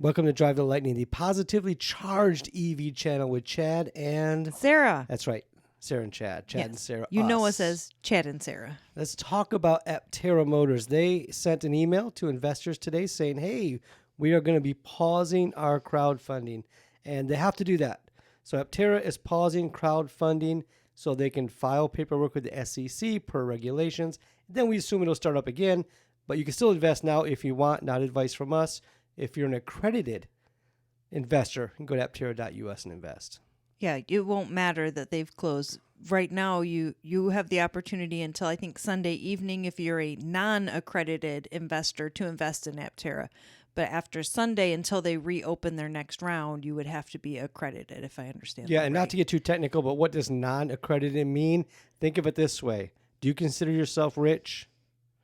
Welcome to Drive the Lightning, the positively charged EV channel with Chad and Sarah. That's right, Sarah and Chad. Chad and Sarah. You know us as Chad and Sarah. Let's talk about Aptera Motors. They sent an email to investors today saying, hey, we are going to be pausing our crowdfunding. And they have to do that. So Aptera is pausing crowdfunding so they can file paperwork with the SEC per regulations. Then we assume it'll start up again. But you can still invest now if you want, not advice from us. If you're an accredited investor, you can go to aptera.us and invest. Yeah, it won't matter that they've closed. Right now, you have the opportunity until I think Sunday evening if you're a non-accredited investor to invest in Aptera. But after Sunday, until they reopen their next round, you would have to be accredited, if I understand. Yeah, that and right. not to get too technical, but what does non-accredited mean? Think of it this way. Do you consider yourself rich?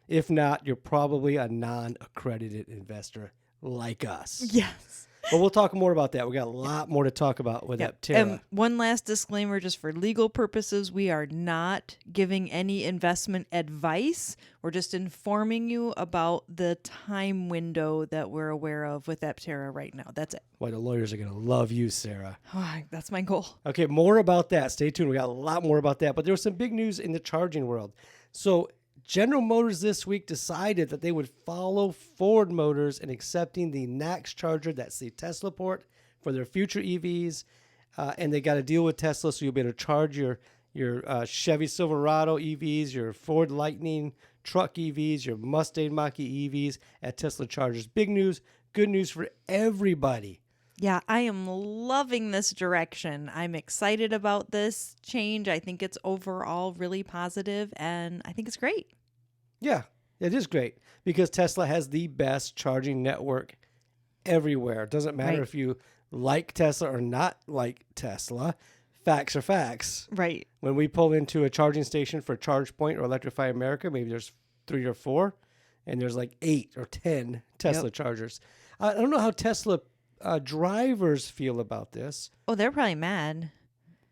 If not, you're probably a non-accredited investor like us. Yes. But we'll talk more about that. We got a lot more to talk about with Aptera. And one last disclaimer, just for legal purposes, we are not giving any investment advice. We're just informing you about the time window that we're aware of with Aptera right now. That's it. Boy, the lawyers are going to love you, Sarah. Oh, that's my goal. Okay, more about that. Stay tuned. We got a lot more about that. But there was some big news in the charging world. So General Motors this week decided that they would follow Ford Motors in accepting the NACS charger, that's the Tesla port, for their future EVs. And they got to deal with Tesla, so you'll be able to charge your Chevy Silverado EVs, your Ford Lightning truck EVs, your Mustang Mach-E EVs at Tesla chargers. Big news, good news for everybody. Yeah, I am loving this direction. I'm excited about this change. I think it's overall really positive, and I think it's great. Yeah, it is great because Tesla has the best charging network everywhere. It doesn't matter if you like Tesla or not like Tesla. Facts are facts. Right. When we pull into a charging station for ChargePoint or Electrify America, maybe there's 3 or 4, and there's like 8 or 10 Tesla chargers. I don't know how Tesla drivers feel about this. Oh, they're probably mad.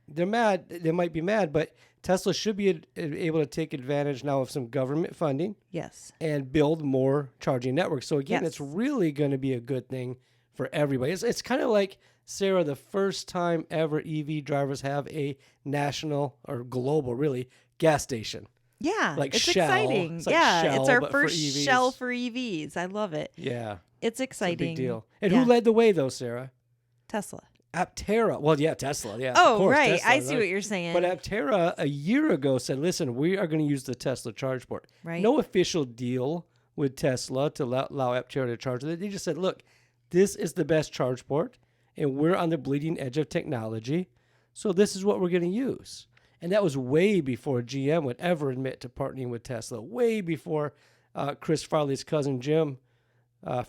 They're mad. They might be mad, but Tesla should be able to take advantage now of some government funding. Yes. And build more charging networks. So again, Yes. It's really going to be a good thing for everybody. It's kind of like, Sarah, the first time ever EV drivers have a national or global, really, gas station. Yeah. Like it's Shell. exciting. It's like yeah. Shell, it's our but for first EVs. Shell for EVs. I love it. Yeah. It's It's a exciting. big deal. And who led the way, though, Sarah? Tesla. Aptera. Well, yeah, Tesla. Yeah. Oh, of course, right. Tesla, I see what you're saying. But Aptera a year ago said, listen, we are going to use the Tesla charge port. Right. No official deal with Tesla to allow Aptera to charge. They just said, look, this is the best charge port, and we're on the bleeding edge of technology, so this is what we're going to use. And that was way before GM would ever admit to partnering with Tesla, way before Chris Farley's cousin Jim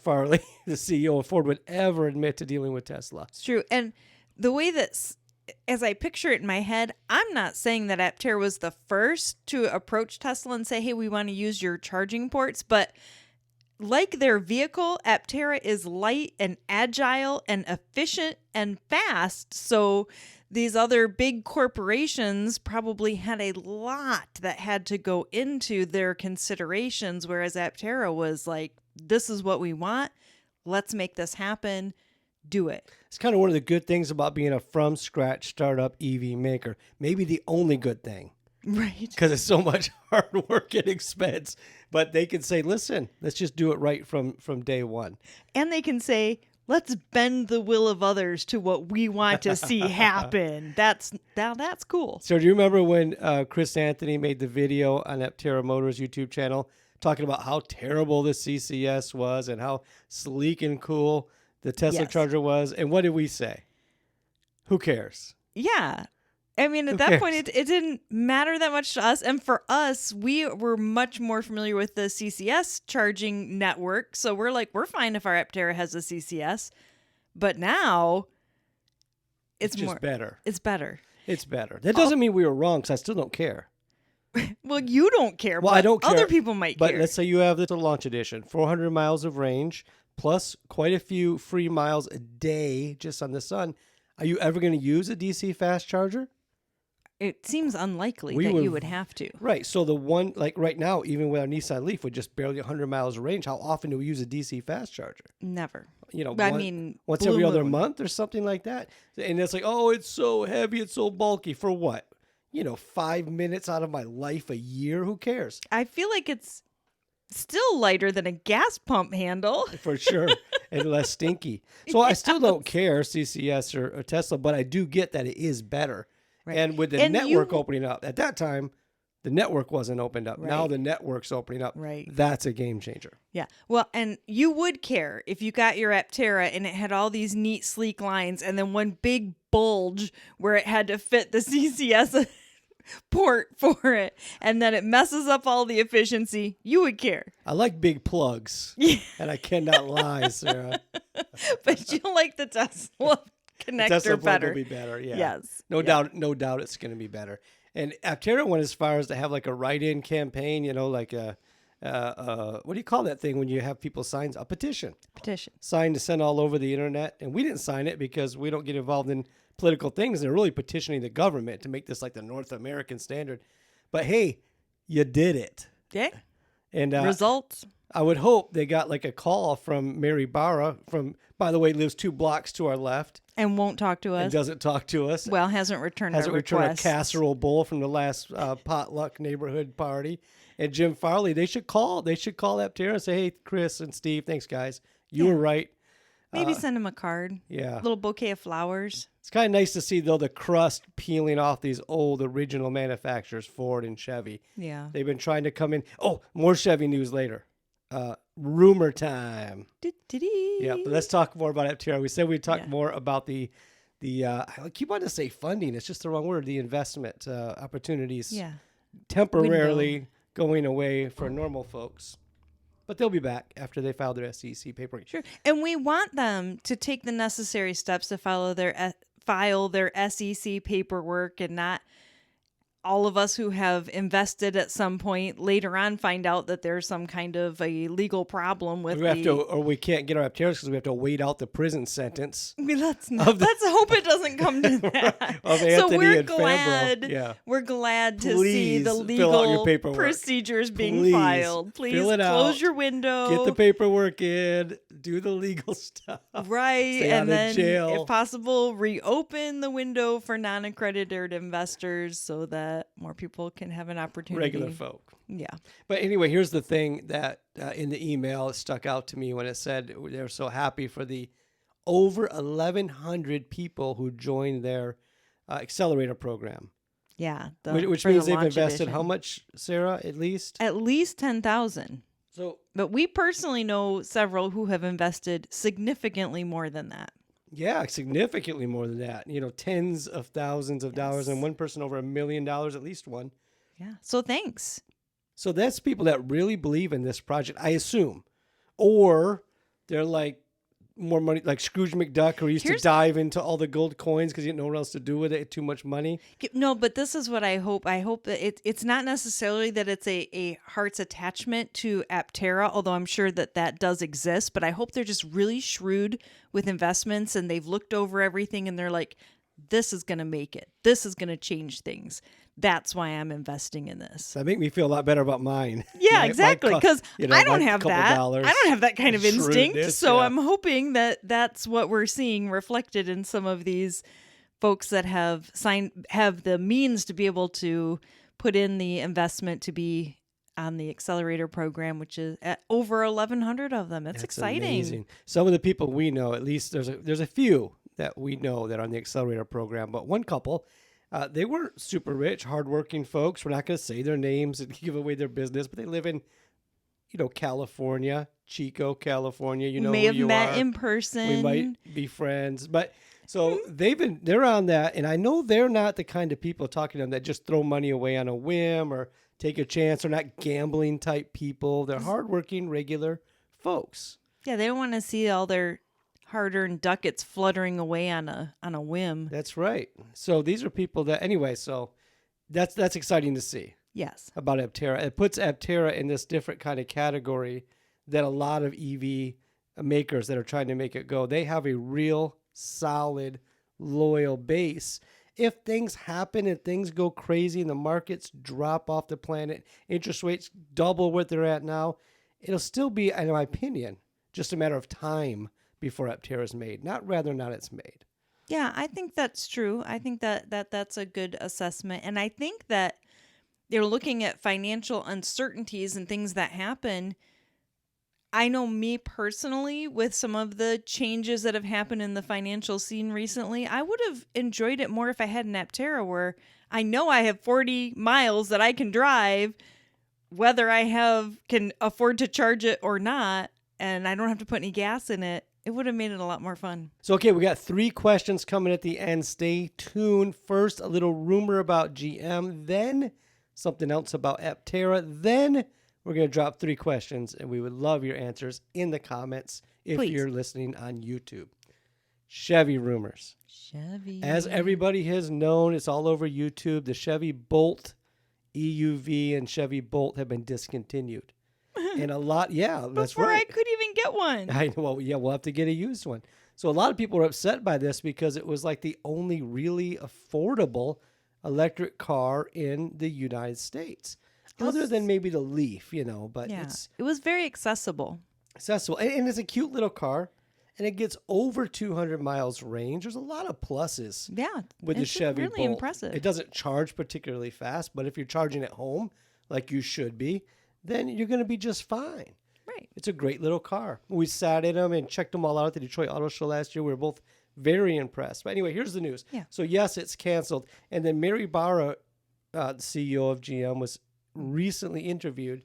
Farley, the CEO of Ford, would ever admit to dealing with Tesla. It's true. And the way that, as I picture it in my head, I'm not saying that Aptera was the first to approach Tesla and say, hey, we want to use your charging ports. But like their vehicle, Aptera is light and agile and efficient and fast. So these other big corporations probably had a lot that had to go into their considerations, whereas Aptera was like, this is what we want. Let's make this happen. Do it. It's kind of one of the good things about being a from-scratch startup EV maker. Maybe the only good thing. Right. Because it's so much hard work and expense. But they can say, listen, let's just do it right from day one. And they can say, let's bend the will of others to what we want to see happen. That's cool. So do you remember when Chris Anthony made the video on Aptera Motors YouTube channel talking about how terrible the CCS was and how sleek and cool the Tesla charger was? And what did we say? Who cares? Yeah. I mean, at that point, it didn't matter that much to us. And for us, we were much more familiar with the CCS charging network. So we're like, we're fine if our Aptera has a CCS. But now, it's just more better. It's better. It's better. That doesn't mean we were wrong, because I still don't care. Well, you don't care. Well, but I don't care. Other people might care. But let's say you have the launch edition, 400 miles of range, plus quite a few free miles a day just on the sun. Are you ever going to use a DC fast charger? it seems unlikely We that would- you would have to. Right. So the one, like right now, even with our Nissan Leaf with just barely 100 miles of range, how often do we use a DC fast charger? Never. You know, I one- mean, once blue every other moon. month or something like that. And it's like, oh, it's so heavy, it's so bulky. For what? 5 minutes out of my life a year? Who cares? I feel like it's still lighter than a gas pump handle. For sure. And less stinky. So I still don't care, CCS or Tesla, but I do get that it is better. Right. And with the And network you- opening up, at that time, the network wasn't opened up. Now Right. the network's opening up. Right. That's a game changer. Yeah. Well, and you would care if you got your Aptera and it had all these neat, sleek lines and then one big bulge where it had to fit the CCS port for it, and then it messes up all the efficiency. You would care. I like big plugs. Yeah. And I cannot lie, Sarah. But you like the Tesla connector Tesla plug better. will be better. Yeah. Yes. No Yeah. doubt. No doubt it's going to be better. And Aptera went as far as to have like a write-in campaign, like a, what do you call that thing when you have people sign a petition? Petition. Signed to send all over the internet. And we didn't sign it because we don't get involved in political things. They're really petitioning the government to make this like the North American standard. But hey, you did it. Yeah. And Results. I would hope they got like a call from Mary Barra by the way, lives 2 blocks to our left And won't talk to and us. doesn't talk to us. Well, hasn't returned Hasn't our returned a requests. casserole bowl from the last potluck neighborhood party. And Jim Farley, they should call Aptera and say, hey, Chris and Steve, thanks guys. You were right. Maybe send him a card. Yeah. A little bouquet of flowers. It's kind of nice to see, though, the crust peeling off these old original manufacturers, Ford and Chevy. Yeah. They've been trying to come in. Oh, more Chevy news later. Rumor time. Yeah, but let's talk more about Aptera. We said we'd talk more about the I keep wanting to say funding. It's just the wrong word. The investment opportunities Yeah. temporarily going away for normal folks. But they'll be back after they file their SEC paperwork. Sure. And we want them to take the necessary steps to file their SEC paperwork, and not all of us who have invested at some point later on find out that there's some kind of a legal problem with We can't get our Apteras because we have to wait out the prison sentence. Let's hope it doesn't come to that. Of So Anthony we're and Fambro. glad. Yeah. We're glad to see the Please fill out your legal paperwork. procedures being Please filed. Please fill it close out. your window. Get the paperwork in. Do the legal stuff. Right, Stay out and of then, jail. if possible, reopen the window for non-accredited investors so that more people can have an opportunity. Regular folk. Yeah. But anyway, here's the thing that in the email it stuck out to me when it said they were so happy for the over 1,100 people who joined their accelerator program, Yeah. which for the means they've launch invested edition. how much, Sarah, at least? At least 10,000. So, But we personally know several who have invested significantly more than that. yeah, significantly more than that. Tens of thousands of dollars, and one person over $1 million, at least one. Yeah. So thanks. So that's people that really believe in this project, I assume. Or they're like more money, like Scrooge McDuck, who used to dive into all the gold coins because he had no one else to do with it, too much money. No, but this is what I hope. I hope that it's not necessarily that it's a heart's attachment to Aptera, although I'm sure that does exist. But I hope they're just really shrewd with investments, and they've looked over everything and they're like, this is going to make it. This is going to change things. That's why I'm investing in this. That make me feel a lot better about mine. Yeah, My exactly. Because I don't my have couple that. dollars. I don't have that kind of instinct. Shrewdness, So yeah. I'm hoping that that's what we're seeing reflected in some of these folks that have the means to be able to put in the investment to be on the accelerator program, which is at over 1,100 of them. It's That's exciting. amazing. Some of the people we know, at least there's a few that we know that are on the accelerator program, but one couple, they weren't super rich, hardworking folks. We're not going to say their names and give away their business, but they live in, California, Chico, California. You know May who have you met are. in person. We might be friends, but so they're on that, and I know they're not the kind of people talking to them that just throw money away on a whim or take a chance. They're not gambling type people. They're hardworking, regular folks. Yeah, they don't want to see all their hard-earned ducats fluttering away on a whim. That's right. So these are people that anyway. So that's exciting to see Yes. about Aptera. It puts Aptera in this different kind of category that a lot of EV makers that are trying to make it go. They have a real solid, loyal base. if things happen and things go crazy and the markets drop off the planet, interest rates double what they're at now, it'll still be, in my opinion, just a matter of time before Aptera is made, not whether or not it's made. Yeah, I think that's true. I think that's a good assessment. And I think that they're looking at financial uncertainties and things that happen. I know me personally, with some of the changes that have happened in the financial scene recently, I would have enjoyed it more if I had an Aptera where I know I have 40 miles that I can drive, whether can afford to charge it or not, and I don't have to put any gas in it. It would have made it a lot more fun. So, okay, we got 3 questions coming at the end. Stay tuned. First, a little rumor about GM, then something else about Aptera, then we're going to drop 3 questions, and we would love your answers in the comments if Please. you're listening on YouTube. Chevy rumors. Chevy. As everybody has known, it's all over YouTube. The Chevy Bolt EUV and Chevy Bolt have been discontinued. And a lot, yeah, that's Before right. I could even get one. I know. Well, yeah, we'll have to get a used one. So a lot of people were upset by this because it was like the only really affordable electric car in the United States, other than maybe the Leaf, but Yeah, it's it was very accessible. accessible. And it's a cute little car, and it gets over 200 miles range. There's a lot of pluses Yeah, with the it's Chevy really Bolt. impressive. It doesn't charge particularly fast, but if you're charging at home like you should be, then you're going to be just fine. Right. It's a great little car. We sat in them and checked them all out at the Detroit Auto Show last year. We were both very impressed. But anyway, here's the news. Yeah. So, yes, it's canceled. And then Mary Barra, the CEO of GM, was recently interviewed,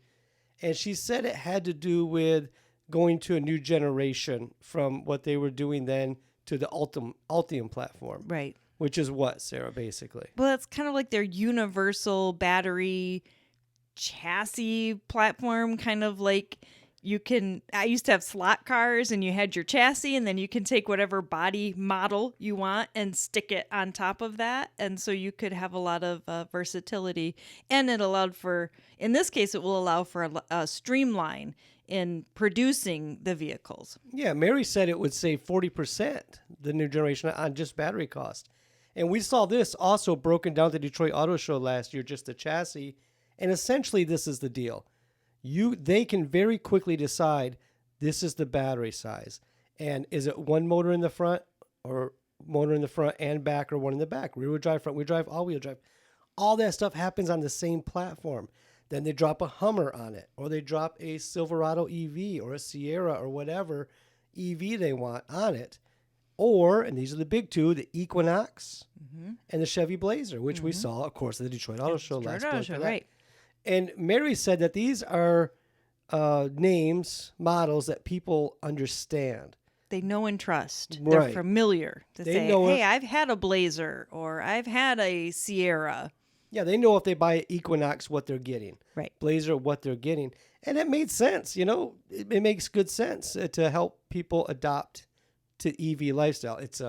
and she said it had to do with going to a new generation from what they were doing then to the Ultium platform. Right. Which is what, Sarah, basically? Well, it's kind of like their universal battery chassis platform, kind of like I used to have slot cars and you had your chassis and then you can take whatever body model you want and stick it on top of that. And so you could have a lot of versatility, and it allowed in this case, it will allow for a streamline in producing the vehicles. Yeah, Mary said it would save 40%, the new generation, on just battery cost. And we saw this also broken down at the Detroit Auto Show last year, just the chassis. And essentially, this is the deal. They can very quickly decide this is the battery size. And is it one motor in the front, or motor in the front and back, or one in the back? Rear wheel drive, front wheel drive, all wheel drive. All that stuff happens on the same platform. Then they drop a Hummer on it, or they drop a Silverado EV or a Sierra or whatever EV they want on it. Or, and these are the big two, the Equinox and the Chevy Blazer, which we saw, of course, at the Detroit Auto Show last month. Right. And Mary said that these are names, models that people understand. They know and trust. Right. They're familiar to They say, know hey, I've had a Blazer or I've had a Sierra. Yeah, they know if they buy Equinox what they're getting. Right. Blazer what they're getting. And it made sense, it makes good sense to help people adopt to EV lifestyle. It's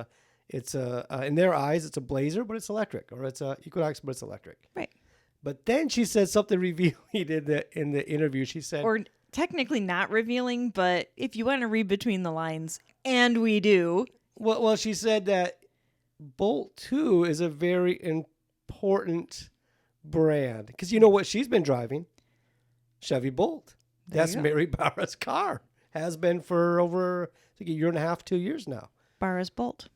in their eyes, it's a Blazer, but it's electric, or it's a Equinox, but it's electric. Right. But then she said something revealing in the interview. She said, or technically not revealing, but if you want to read between the lines, and we do. well, she said that Bolt 2 is a very important brand, because you know what she's been driving? Chevy Bolt. That's Mary Barra's car. Has been for over, I think, a year and a half, 2 years now. Barra's Bolt.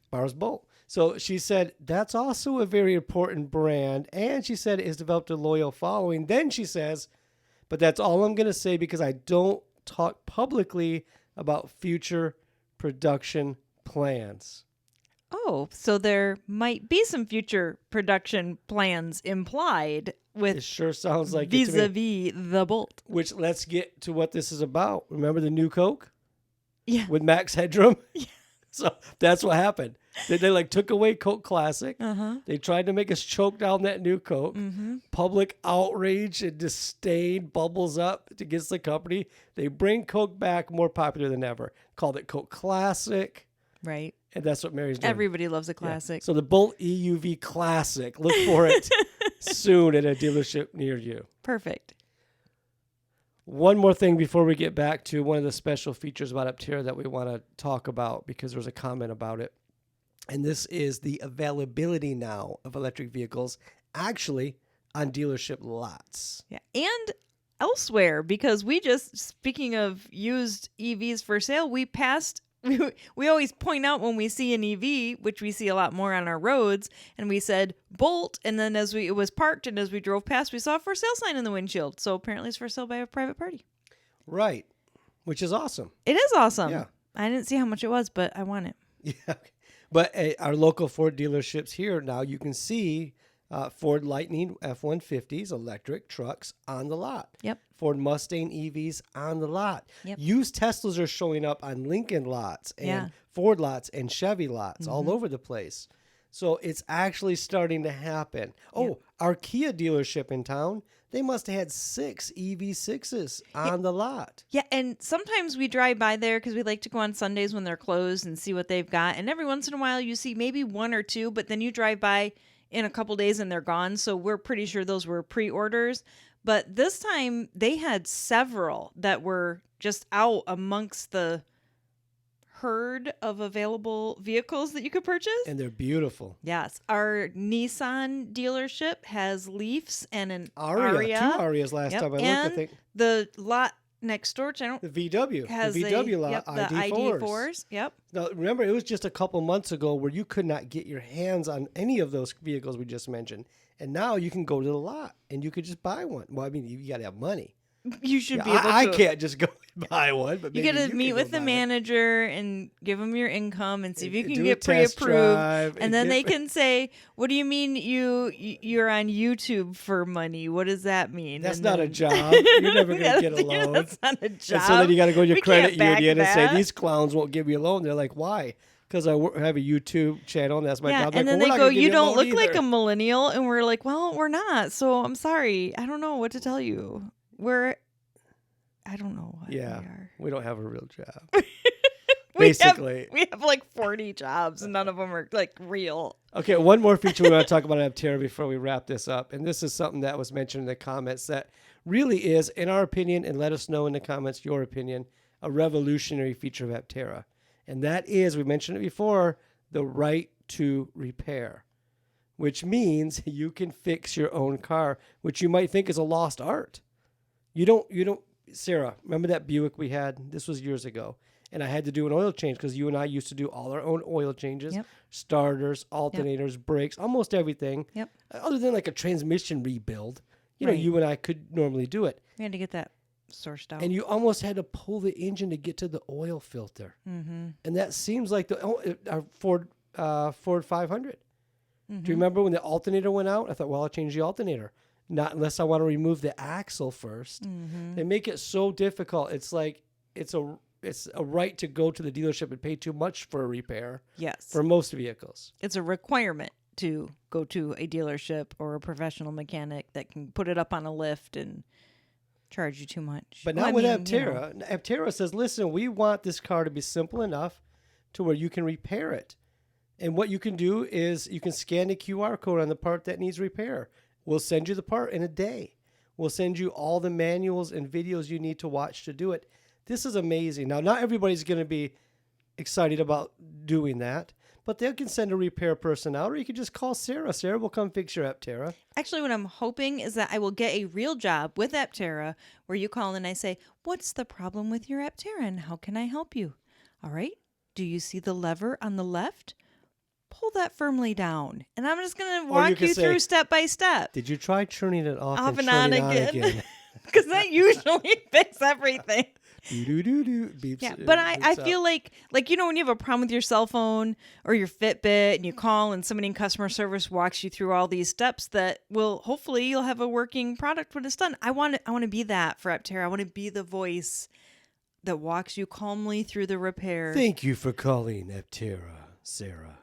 So she said that's also a very important brand, and she said it has developed a loyal following. Then she says, but that's all I'm going to say because I don't talk publicly about future production plans. Oh, so there might be some future production plans implied with It sure sounds like it to me. vis-a-vis the Bolt. Which, let's get to what this is about. Remember the new Coke? Yeah. With Max Headroom? Yeah. So that's what happened. They took away Coke Classic. Uh-huh. They tried to make us choke down that new Coke. Mm-hmm. Public outrage and disdain bubbles up against the company. They bring Coke back, more popular than ever. Called it Coke Classic. Right. And that's what Mary's doing. Everybody loves a classic. Yeah. So the Bolt EUV Classic. Look for it soon at a dealership near you. Perfect. One more thing before we get back to one of the special features about Aptera that we want to talk about, because there was a comment about it. And this is the availability now of electric vehicles actually on dealership lots. Yeah. And elsewhere, because we just, speaking of used EVs for sale, we passed. We always point out when we see an EV, which we see a lot more on our roads, and we said Bolt, and then it was parked, and as we drove past, we saw a for sale sign in the windshield. So apparently, it's for sale by a private party. Right, which is awesome. It is awesome. Yeah. I didn't see how much it was, but I want it. Yeah, but our local Ford dealerships here now, you can see Ford Lightning F-150s, electric trucks on the lot. Yep. Ford Mustang EVs on the lot. Yep. Used Teslas are showing up on Lincoln lots and Yeah. Ford lots and Chevy lots all over the place. So it's actually starting to happen. Oh, our Kia dealership in town, they must have had 6 EV6s on the lot. Yeah, and sometimes we drive by there because we like to go on Sundays when they're closed and see what they've got. And every once in a while, you see maybe 1 or 2, but then you drive by in a couple days and they're gone. So we're pretty sure those were pre-orders. But this time they had several that were just out amongst the herd of available vehicles that you could purchase. And they're beautiful. Yes. Our Nissan dealership has Leafs and an Aria. 2 Arias last Yep. time I looked, And I think. the lot next door, which I don't The VW. has the VW lot, the ID4s. ID4s. Yep. Now, remember, it was just a couple months ago where you could not get your hands on any of those vehicles we just mentioned. And now you can go to the lot and you could just buy one. Well, I mean, you got to have money. You should Yeah, be able to. I can't just go and buy one, but You maybe got to can meet go with the buy one. manager and give them your income and see if you can Do a get test pre-approved. drive And then get- they can say, "What do you mean you're on YouTube for money? What does that mean?" That's And not a then- job. You're never going to get a loan. That's not a job. And so then you got to go to your We credit can't back union and say, that. these clowns won't give you a loan. They're like, why? Because I have a YouTube channel and that's my Yeah, job. and Like, then well, they we're not go, gonna give "You a don't loan look like either." a millennial," and we're like, "Well, we're not. So I'm sorry. I don't know what to tell you. I don't know what we Yeah, are." we don't have a real job. We Basically. we have like 40 jobs, and none of them are like real. Okay, one more feature we want to talk about on Aptera before we wrap this up. And this is something that was mentioned in the comments that really is, in our opinion, and let us know in the comments your opinion, a revolutionary feature of Aptera. And that is, we mentioned it before, the right to repair, which means you can fix your own car, which you might think is a lost art. You don't, Sarah, remember that Buick we had? This was years ago. And I had to do an oil change because you and I used to do all our own oil changes, Yep. starters, alternators, brakes, almost everything. Yep. Other than like a transmission rebuild, you know, Right. you and I could normally do it. We had to get that sourced out. And you almost had to pull the engine to get to the oil filter. Mm-hmm. And that seems like our Ford 500. Mm-hmm. Do you remember when the alternator went out? I thought, well, I'll change the alternator. Not unless I want to remove the axle first. Mm-hmm. They make it so difficult. It's like it's a right to go to the dealership and pay too much for a repair Yes. for most vehicles. It's a requirement to go to a dealership or a professional mechanic that can put it up on a lift and charge you too much. But Well, not I with mean, Aptera. Aptera says, listen, we want this car to be simple enough to where you can repair it. And what you can do is you can scan the QR code on the part that needs repair. We'll send you the part in a day. We'll send you all the manuals and videos you need to watch to do it. This is amazing. Now, not everybody's going to be excited about doing that, but they can send a repair person out, or you can just call Sarah. Sarah will come fix your Aptera. Actually, what I'm hoping is that I will get a real job with Aptera where you call and I say, "What's the problem with your Aptera and how can I help you?" All right. Do you see the lever on the left? Pull that firmly down. And I'm just going to Or you walk could you say, through step by step. Did you try turning it off, Off and turning on it again. Because that usually fixes everything. Do-do-do-do, beeps, Yeah, but I beeps out. feel like you know when you have a problem with your cell phone or your Fitbit and you call and somebody in customer service walks you through all these steps that will hopefully you'll have a working product when it's done. I want to be that for Aptera. I want to be the voice that walks you calmly through the repair. Thank you for calling Aptera, Sarah.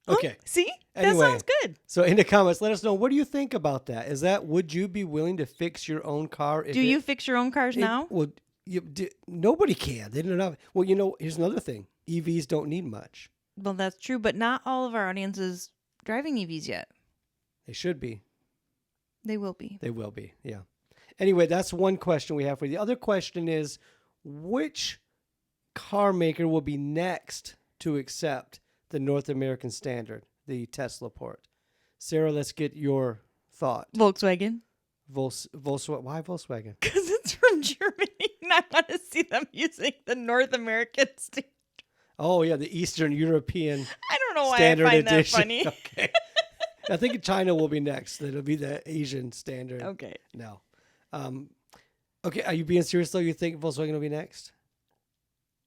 Huh? Okay. See? Anyway. That sounds good. So in the comments, let us know, what do you think about that? Would you be willing to fix your own car? Do you fix your own cars now? Well, nobody can. They don't have. Well, here's another thing. EVs don't need much. Well, that's true, but not all of our audience is driving EVs yet. They should be. They will be. They will be. Yeah. Anyway, that's one question we have for you. The other question is, which car maker will be next to accept the North American standard, the Tesla port? Sarah, let's get your thought. Volkswagen. Volkswagen. Why Volkswagen? Because it's from Germany, and I want to see them using the North American standard. Oh, yeah, the Eastern European I don't know why standard I find edition. that funny. Okay. I think China will be next. It'll be the Asian standard. Okay. No. Okay, are you being serious, though? You think Volkswagen will be next?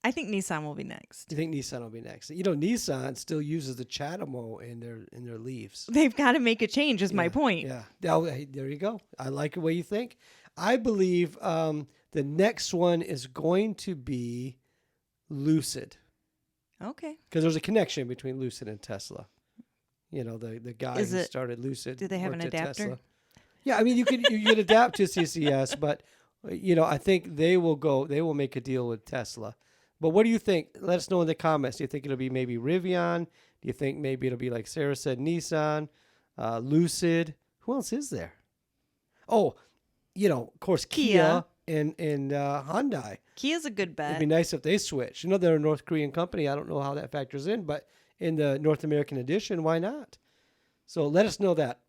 I think Nissan will be next. You think Nissan will be next? You know, Nissan still uses the Chatamo in their leaves. They've got to make a change, is my point. Yeah. Hey, there you go. I like the way you think. I believe the next one is going to be Lucid. Okay. Because there's a connection between Lucid and Tesla. You know, the guy who started Lucid. Do they have an worked at adapter? Tesla. Yeah, I mean, you could adapt to CCS, but you know, I think they will make a deal with Tesla. But what do you think? Let us know in the comments. Do you think it'll be maybe Rivian? Do you think maybe it'll be, like Sarah said, Nissan, Lucid? Who else is there? Oh, you know, of course, Kia and Hyundai. Kia's a good bet. It'd be nice if they switch. You know, they're a North Korean company. I don't know how that factors in, but in the North American edition, why not? So let us know that.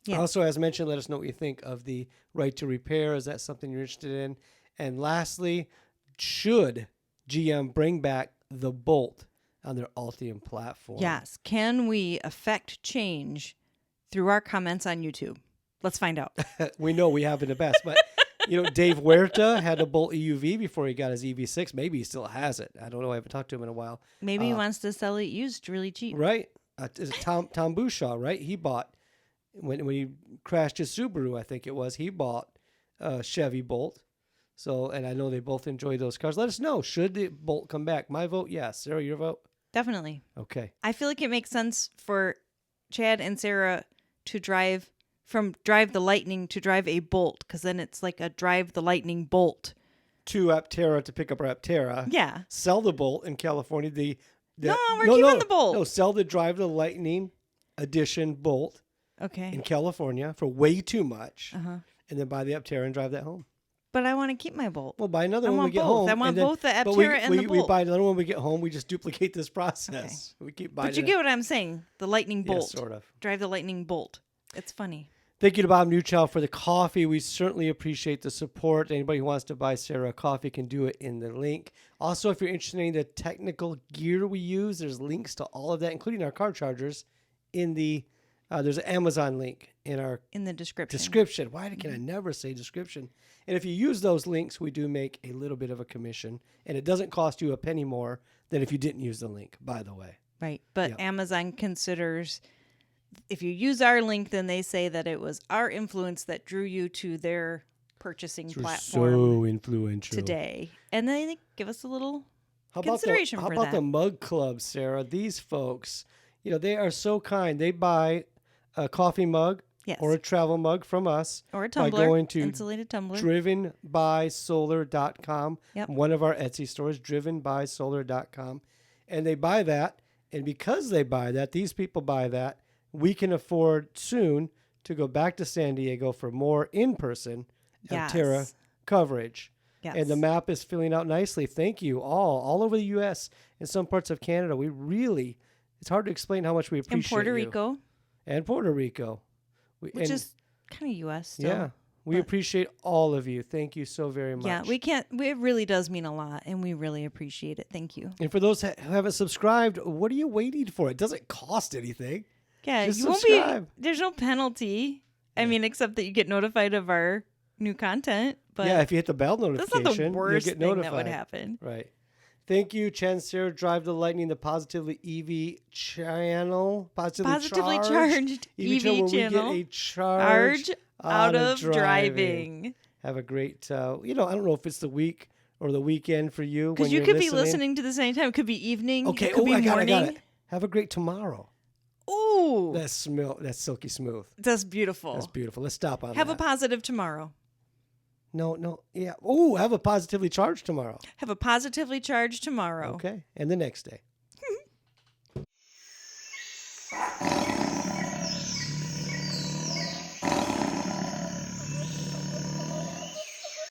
Yeah. Also, as mentioned, let us know what you think of the Right to Repair. Is that something you're interested in? And lastly, should GM bring back the Bolt on their Ultium platform? Yes. Can we affect change through our comments on YouTube? Let's find out. We know we have in the past, but you know, Dave Huerta had a Bolt EUV before he got his EV6. Maybe he still has it. I don't know. I haven't talked to him in a while. Maybe he wants to sell it used really cheap. Right. Is it Tom Bouchaw, right? He bought, when he crashed his Subaru, I think it was, he bought a Chevy Bolt. So, and I know they both enjoy those cars. Let us know. Should the Bolt come back? My vote, yes. Sarah, your vote? Definitely. Okay. I feel like it makes sense for Chad and Sarah to drive the Lightning to drive a Bolt, because then it's like a drive the Lightning Bolt. To Aptera to pick up our Aptera. Yeah. Sell the Bolt in California. No, we're keeping the Bolt. No, sell the Drive the Lightning edition Bolt Okay. in California for way too much. Uh-huh. And then buy the Aptera and drive that home. But I want to keep my Bolt. We'll buy another I one when want we get both. home. I want and then- both the but Aptera and the we Bolt. buy another one when we get home. We just duplicate this process. We keep buying But you get what I'm saying. The Lightning Bolt. Yes, sort of. Drive the Lightning Bolt. It's funny. Thank you to Bob Newchild for the coffee. We certainly appreciate the support. Anybody who wants to buy Sarah coffee can do it in the link. Also, if you're interested in the technical gear we use, there's links to all of that, including our car chargers, in the there's an Amazon link in the description. Why can I never say description? And if you use those links, we do make a little bit of a commission, and it doesn't cost you a penny more than if you didn't use the link, by the way. Right. But Yeah. Amazon considers, if you use our link, then they say that it was our influence that drew you to their purchasing platform So influential today. And then they give us a little How consideration about for the, how about that. the mug club, Sarah? These folks, you know, they are so kind. They buy a coffee mug Yes. or a travel mug from us Or a by tumbler. going to Insulated tumbler. drivenbysolar.com. Yep. One of our Etsy stores, drivenbysolar.com. And they buy that. And because they buy that, these people buy that, we can afford soon to go back to San Diego for more in-person Aptera Yes. coverage. Yes. And the map is filling out nicely. Thank you all over the U.S. and some parts of Canada. We really, it's hard to explain how much we appreciate In Puerto you. Rico, And Puerto Rico. which is kind of U.S. still. Yeah, we but- appreciate all of you. Thank you so very much. Yeah, it really does mean a lot, and we really appreciate it. Thank you. And for those who haven't subscribed, what are you waiting for? It doesn't cost anything. Yeah, Just you won't subscribe. be. There's no penalty. I mean, except that you get notified of our new content. But Yeah, if you hit the bell that's notification, not the worst you'll get thing notified. that would happen. Right. Thank you, Chen, Sarah, Drive the Lightning, the Positively EV channel. Positively charged EV channel where channel. we get a charge Out of driving. Have a great, I don't know if it's the week or the weekend for you. Because when you you're could be listening to this anytime. It could be evening. Okay, It could be I got morning. it. Have a great tomorrow. Ooh, That's silky smooth. that's beautiful. That's beautiful. Let's stop on Have that. a positive tomorrow. No, yeah. Oh, have a positively charged tomorrow. Have a positively charged tomorrow. Okay, and the next day.